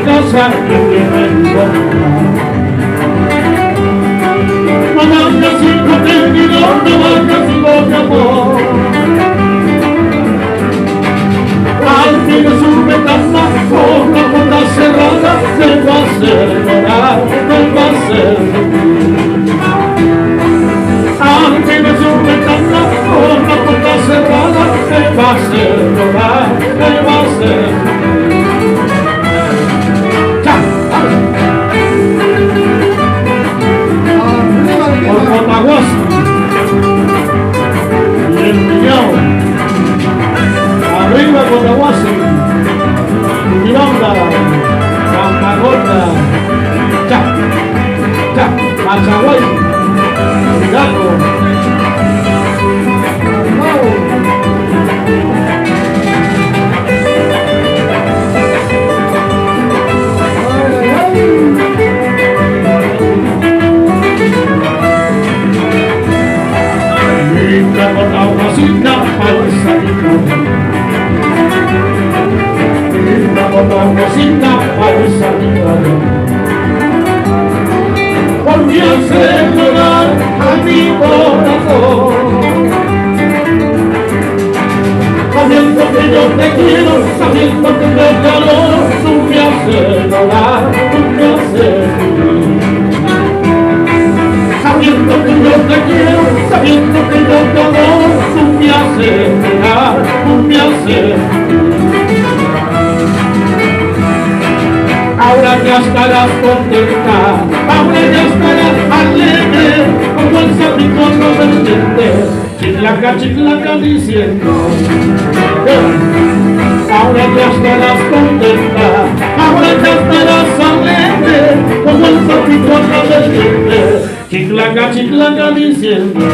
casa que me no vayas hijo querido, no vayas hijo de amor. Al fin de su ventana, con la puerta cerrada, me va a hacer llorar, me va a hacer sufrir. Al fin de su ventana, con la puerta cerrada, me va a hacer llorar, me va a hacer sufrir. Por Cotahuasi y el Piñao, arriba Cotahuasi, Miranda, Campagorda, Machaguay, Hidalgo. Porque hace llorar a mi corazón, sabiendo que yo te quiero, sabiendo que te calor, tú me haces llorar, tú me haces vivir. Sabiendo que yo te quiero, sabiendo que yo te adoro, tú me haces llorar, tú me haces vivir. Ahora ya estarás contenta, ahora ya estarás alegre, como el sabicono del diente, chiclaca diciendo. Ahora ya estarás contenta, ahora ya estarás alegre, como el sabicono del diente, chiclaca diciendo.